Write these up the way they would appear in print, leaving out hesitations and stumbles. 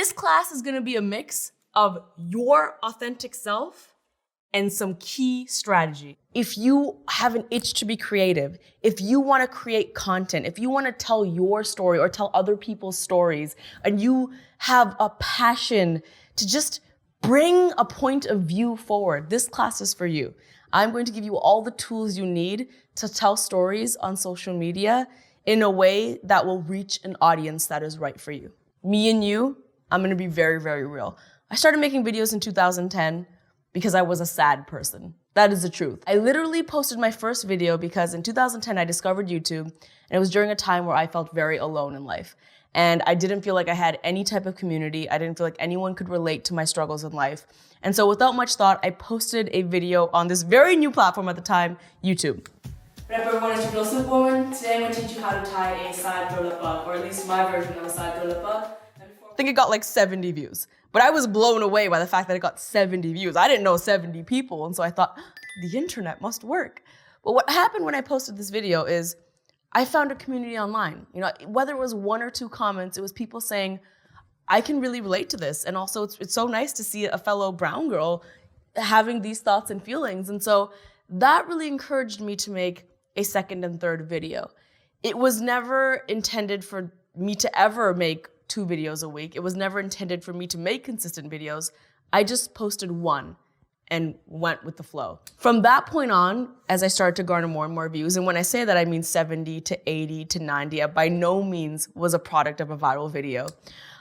This class is gonna be a mix of your authentic self and some key strategy. If you have an itch to be creative, if you wanna create content, if you wanna tell your story or tell other people's stories, and you have a passion to just bring a point of view forward, this class is for you. I'm going to give you all the tools you need to tell stories on social media in a way that will reach an audience that is right for you. Me and you, I'm gonna be very, very real. I started making videos in 2010 because I was a sad person. That is the truth. I literally posted my first video because in 2010 I discovered YouTube, and it was during a time where I felt very alone in life. And I didn't feel like I had any type of community. I didn't feel like anyone could relate to my struggles in life. And so without much thought, I posted a video on this very new platform at the time, YouTube. What up everyone, it's your girl Superwoman. Today I'm going to teach you how to tie a side burlap up, or at least my version of a side burlap up. I think it got like 70 views. But I was blown away by the fact that it got 70 views. I didn't know 70 people, and so I thought, the internet must work. But what happened when I posted this video is I found a community online. You know, whether it was 1 or 2 comments, it was people saying, I can really relate to this. And also it's so nice to see a fellow brown girl having these thoughts and feelings. And so that really encouraged me to make a second and third video. It was never intended for me to ever make 2 videos a week. It was never intended for me to make consistent videos. I just posted 1 and went with the flow. From that point on, as I started to garner more and more views, and when I say that, I mean 70 to 80 to 90, I by no means was a product of a viral video.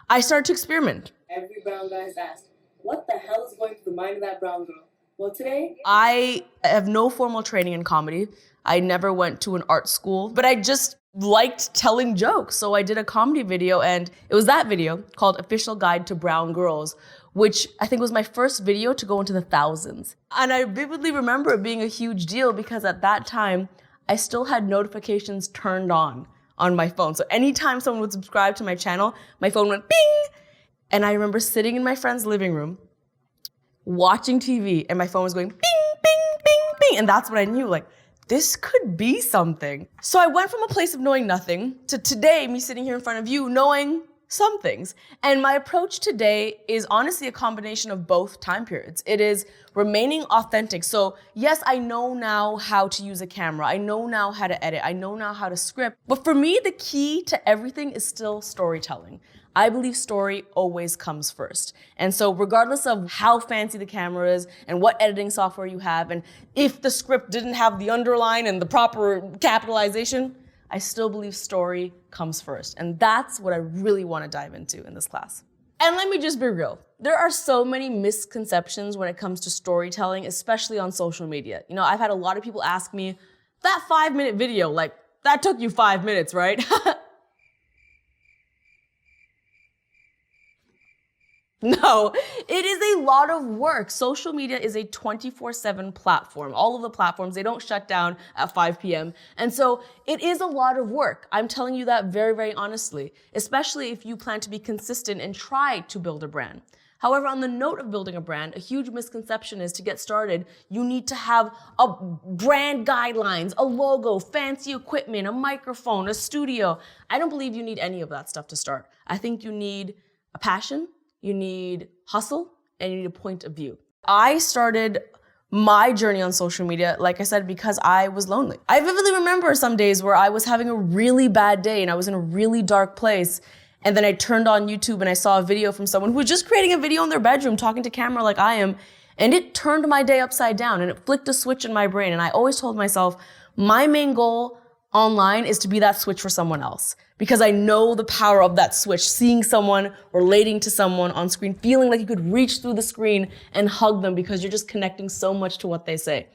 I started to experiment. Every brown guy is asked, what the hell is going through the mind of that brown girl? Well, today, I have no formal training in comedy. I never went to an art school, but I just liked telling jokes. So I did a comedy video, and it was that video called Official Guide to Brown Girls, which I think was my first video to go into the thousands. And I vividly remember it being a huge deal because at that time, I still had notifications turned on my phone. So anytime someone would subscribe to my channel, my phone went bing! And I remember sitting in my friend's living room, watching TV, and my phone was going bing, bing, bing, bing. And that's when I knew, like, this could be something. So I went from a place of knowing nothing to today, me sitting here in front of you, knowing some things. And my approach today is honestly a combination of both time periods. It is remaining authentic. So yes, I know now how to use a camera. I know now how to edit. I know now how to script. But for me, the key to everything is still storytelling. I believe story always comes first. And so regardless of how fancy the camera is and what editing software you have, and if the script didn't have the underline and the proper capitalization, I still believe story comes first. And that's what I really want to dive into in this class. And let me just be real. There are so many misconceptions when it comes to storytelling, especially on social media. You know, I've had a lot of people ask me, that 5-minute video, like, that took you 5 minutes, right? No, it is a lot of work. Social media is a 24/7 platform. All of the platforms, they don't shut down at 5 p.m. And so it is a lot of work. I'm telling you that very, very honestly, especially if you plan to be consistent and try to build a brand. However, on the note of building a brand, a huge misconception is to get started, you need to have a brand guidelines, a logo, fancy equipment, a microphone, a studio. I don't believe you need any of that stuff to start. I think you need a passion, you need hustle, and you need a point of view. I started my journey on social media, like I said, because I was lonely. I vividly remember some days where I was having a really bad day and I was in a really dark place. And then I turned on YouTube and I saw a video from someone who was just creating a video in their bedroom, talking to camera like I am. And it turned my day upside down and it flicked a switch in my brain. And I always told myself, my main goal online is to be that switch for someone else. Because I know the power of that switch, seeing someone, relating to someone on screen, feeling like you could reach through the screen and hug them because you're just connecting so much to what they say.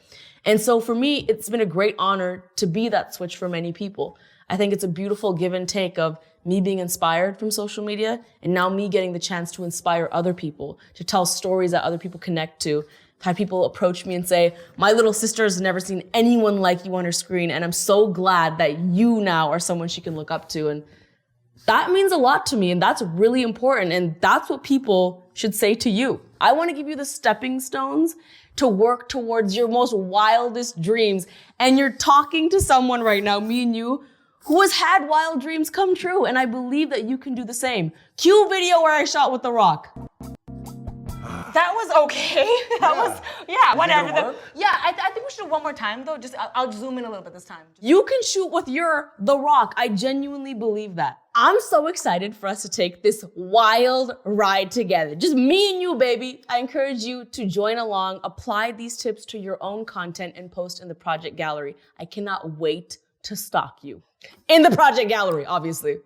And so for me, it's been a great honor to be that switch for many people. I think it's a beautiful give and take of me being inspired from social media and now me getting the chance to inspire other people, to tell stories that other people connect to. I've had people approach me and say, my little sister has never seen anyone like you on her screen, and I'm so glad that you now are someone she can look up to. And that means a lot to me, and that's really important, and that's what people should say to you. I want to give you the stepping stones to work towards your most wildest dreams. And you're talking to someone right now, me and you, who has had wild dreams come true, and I believe that you can do the same. Cue video where I shot with The Rock. That was okay. Whatever. Did it work? I think we should do it one more time though. Just I'll zoom in a little bit this time. You can shoot with your The Rock. I genuinely believe that. I'm so excited for us to take this wild ride together. Just me and you, baby. I encourage you to join along, apply these tips to your own content, and post in the project gallery. I cannot wait to stalk you. In the project gallery, obviously.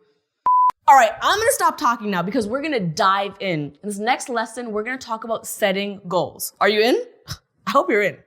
All right, I'm gonna stop talking now because we're gonna dive in. In this next lesson, we're gonna talk about setting goals. Are you in? I hope you're in.